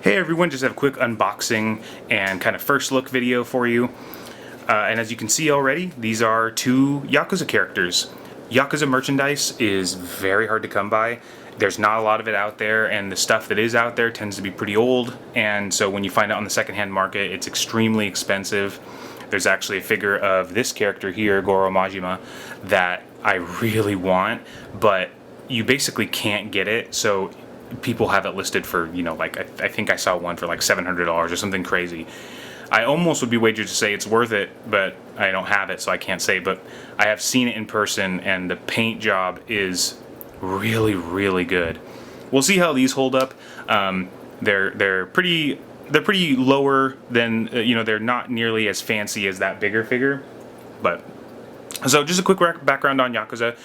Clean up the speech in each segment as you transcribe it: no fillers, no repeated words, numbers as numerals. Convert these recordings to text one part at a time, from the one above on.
Hey everyone, just have a quick unboxing and kind of first look video for you. And as you can see already, these are two Yakuza characters. Yakuza merchandise is very hard to come by. There's not a lot of it out there, and the stuff that is out there tends to be pretty old, and so when you find it on the secondhand market, it's extremely expensive. There's actually a figure of this character here, Goro Majima, that I really want, but you basically can't get it, so people have it listed for, you know, like I think I saw one for like $700 or something crazy. I almost would be wagered to say it's worth it, but I don't have it, so I can't say. But I have seen it in person, and the paint job is really, really good. We'll see how these hold up. They're pretty lower than they're not nearly as fancy as that bigger figure. But so just a quick background on Yakuza.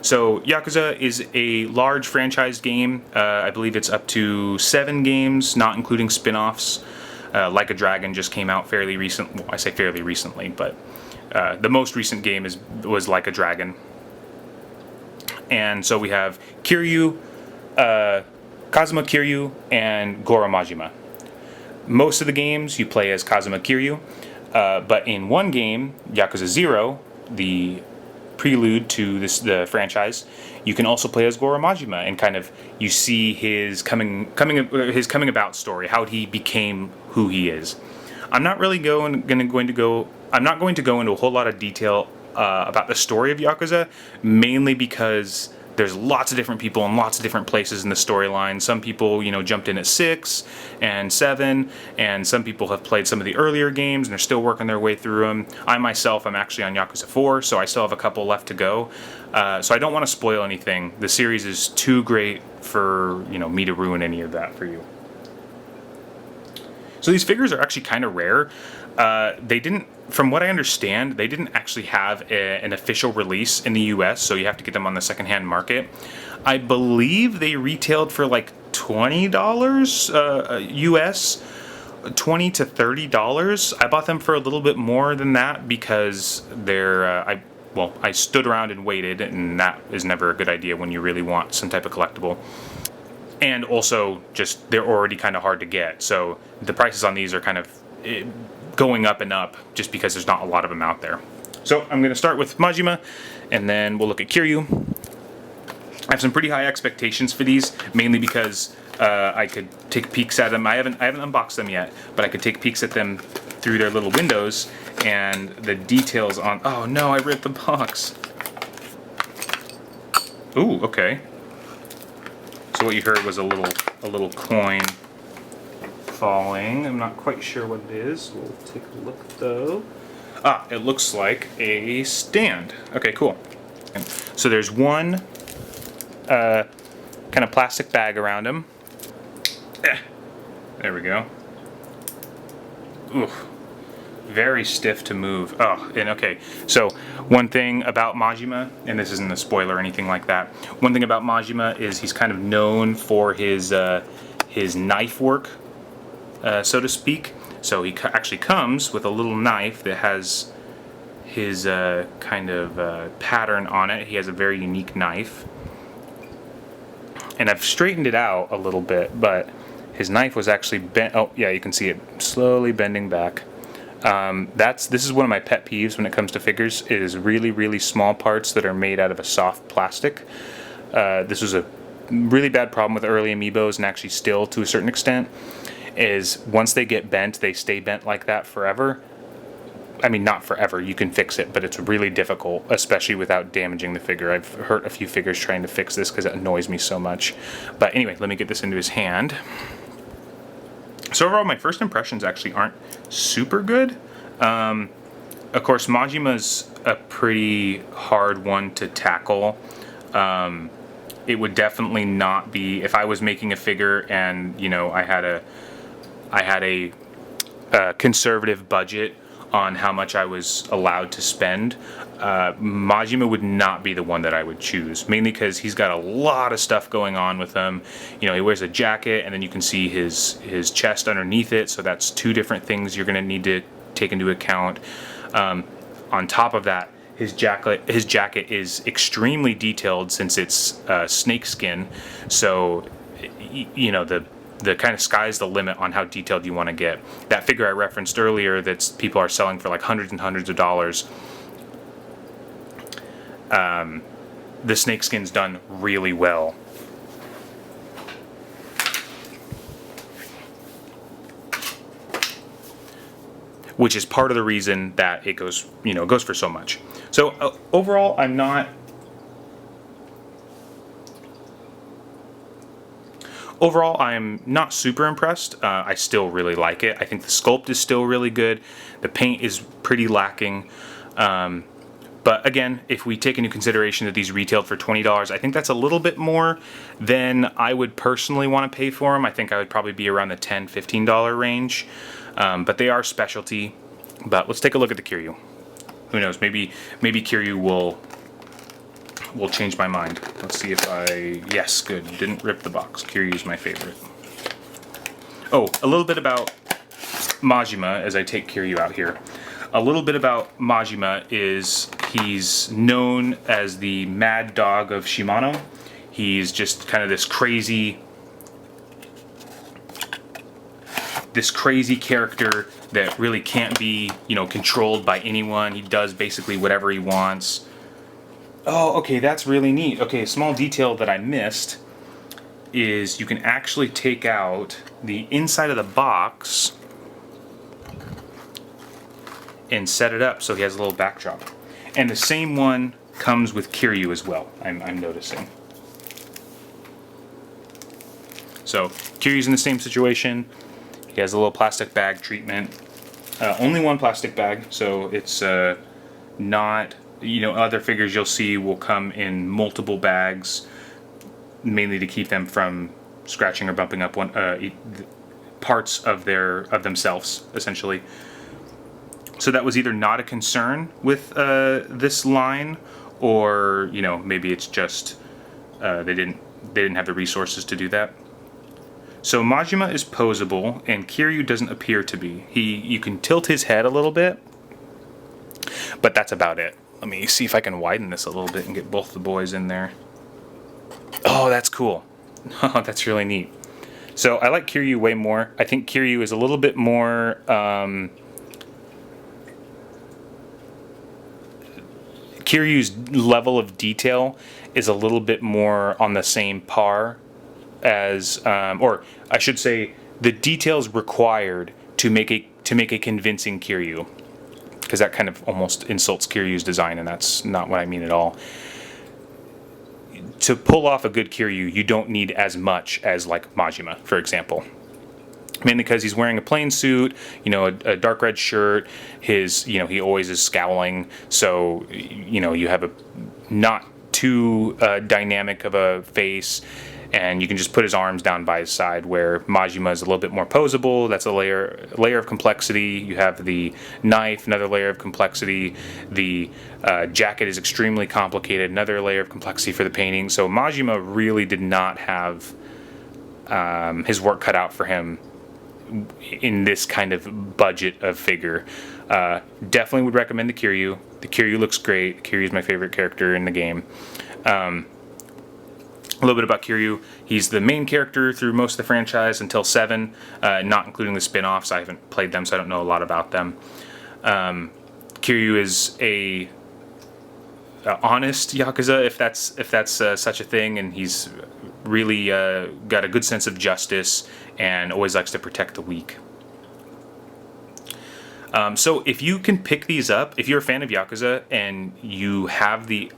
So Yakuza is a large franchise game. I believe it's up to 7 games, not including spin-offs. Like a Dragon just came out fairly recent. Well, I say fairly recently, but the most recent game was Like a Dragon. And so we have Kiryu, Kazuma Kiryu, and Goro Majima. Most of the games you play as Kazuma Kiryu, but in one game, Yakuza 0, the prelude to the franchise, you can also play as Goro Majima, and kind of you see his coming about story, how he became who he is. I'm not really going to go into a whole lot of detail about the story of Yakuza, mainly because there's lots of different people in lots of different places in the storyline. Some people, jumped in at 6 and 7, and some people have played some of the earlier games and they're still working their way through them. I myself am actually on Yakuza 4, so I still have a couple left to go. So I don't want to spoil anything. The series is too great for me to ruin any of that for you. So these figures are actually kind of rare. From what I understand, they didn't actually have an official release in the US, so you have to get them on the secondhand market. I believe they retailed for like $20 US, $20 to $30. I bought them for a little bit more than that because I stood around and waited, and that is never a good idea when you really want some type of collectible. And also, just they're already kind of hard to get, so the prices on these are kind of going up and up just because there's not a lot of them out there. So I'm going to start with Majima, and then we'll look at Kiryu. I have some pretty high expectations for these, mainly because I could take peeks at them. I haven't unboxed them yet, but I could take peeks at them through their little windows, and the details on... Oh no, I ripped the box. Ooh, okay. So what you heard was a little coin falling. I'm not quite sure what it is. We'll take a look though. It looks like a stand. Okay, cool. So there's one kind of plastic bag around him. There we go. Oof. Very stiff to move. Oh, and okay. So one thing about Majima, and this isn't a spoiler or anything like that. One thing about Majima is he's kind of known for his knife work, so to speak. So he actually comes with a little knife that has his kind of pattern on it. He has a very unique knife. And I've straightened it out a little bit, but his knife was actually bent. Oh, yeah, you can see it slowly bending back. This is one of my pet peeves when it comes to figures. It is really, really small parts that are made out of a soft plastic. This was a really bad problem with early amiibos, and actually still to a certain extent, is once they get bent, they stay bent like that forever. I mean, not forever, you can fix it, but it's really difficult, especially without damaging the figure. I've hurt a few figures trying to fix this because it annoys me so much. But anyway, let me get this into his hand. So overall, my first impressions actually aren't super good. Of course, Majima's a pretty hard one to tackle. It would definitely not be, if I was making a figure and I had a conservative budget on how much I was allowed to spend, Majima would not be the one that I would choose, mainly because he's got a lot of stuff going on with him. He wears a jacket, and then you can see his chest underneath it, so that's 2 different things you're going to need to take into account. On top of that, his jacket is extremely detailed since it's snake skin, so the the kind of sky's the limit on how detailed you want to get. That figure I referenced earlier that people are selling for like hundreds and hundreds of dollars, the snakeskin's done really well. Which is part of the reason that it goes, goes for so much. So overall, I'm not super impressed. I still really like it. I think the sculpt is still really good. The paint is pretty lacking. But again, if we take into consideration that these retailed for $20, I think that's a little bit more than I would personally want to pay for them. I think I would probably be around the $10, $15 range. But they are specialty. But let's take a look at the Kiryu. Who knows? Maybe Kiryu will change my mind. Let's see if yes, good. Didn't rip the box. Kiryu's my favorite. Oh, a little bit about Majima as I take Kiryu out here. A little bit about Majima is he's known as the mad dog of Shimano. He's just kind of this crazy character that really can't be, controlled by anyone. He does basically whatever he wants. Oh, okay, that's really neat. Okay, a small detail that I missed is you can actually take out the inside of the box and set it up so he has a little backdrop. And the same one comes with Kiryu as well, I'm noticing. So, Kiryu's in the same situation. He has a little plastic bag treatment. Only one plastic bag, so it's not, other figures you'll see will come in multiple bags, mainly to keep them from scratching or bumping up parts of themselves, essentially. So that was either not a concern with this line, or maybe it's just they didn't have the resources to do that. So Majima is posable, and Kiryu doesn't appear to be. You can tilt his head a little bit, but that's about it. Let me see if I can widen this a little bit and get both the boys in there. Oh, that's cool. Oh, that's really neat. So I like Kiryu way more. I think Kiryu is a little bit more Kiryu's level of detail is a little bit more on the same par as, or I should say, the details required to make a convincing Kiryu, because that kind of almost insults Kiryu's design, and that's not what I mean at all. To pull off a good Kiryu, you don't need as much as like Majima, for example. Mainly because he's wearing a plain suit, a dark red shirt. He always is scowling. So, you have a not too dynamic of a face, and you can just put his arms down by his side. Where Majima is a little bit more posable. That's a layer of complexity. You have the knife, another layer of complexity. The jacket is extremely complicated, another layer of complexity for the painting. So Majima really did not have his work cut out for him in this kind of budget of figure. Definitely would recommend the Kiryu. The Kiryu looks great. Kiryu is my favorite character in the game. A little bit about Kiryu. He's the main character through most of the franchise until 7, not including the spin-offs. I haven't played them, so I don't know a lot about them. Kiryu is a honest Yakuza, if that's such a thing, and he's really got a good sense of justice and always likes to protect the weak. So if you can pick these up, if you're a fan of Yakuza and you have the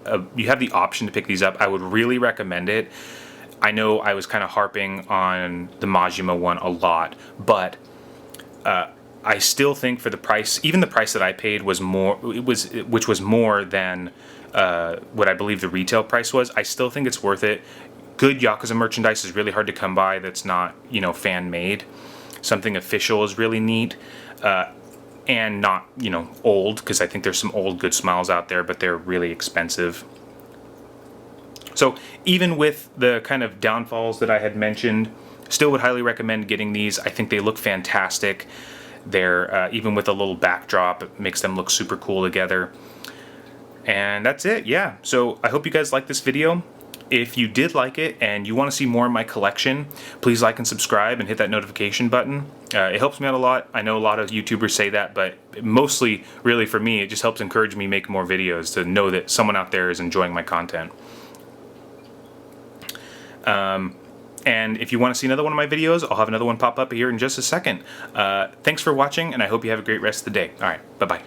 option to pick these up, I would really recommend it. I know I was kind of harping on the Majima one a lot, but I still think for the price, even the price that I paid was more, which was more than what I believe the retail price was. I still think it's worth it. Good Yakuza merchandise is really hard to come by that's not, fan made. Something official is really neat. And not, old, because I think there's some old Good Smiles out there, but they're really expensive. So even with the kind of downfalls that I had mentioned, still would highly recommend getting these. I think they look fantastic. They're, even with a little backdrop, it makes them look super cool together. And that's it, yeah. So I hope you guys like this video. If you did like it and you want to see more of my collection, please like and subscribe and hit that notification button. It helps me out a lot. I know a lot of YouTubers say that, but mostly, really for me, it just helps encourage me make more videos to know that someone out there is enjoying my content. And if you want to see another one of my videos, I'll have another one pop up here in just a second. Thanks for watching, and I hope you have a great rest of the day. All right, bye-bye.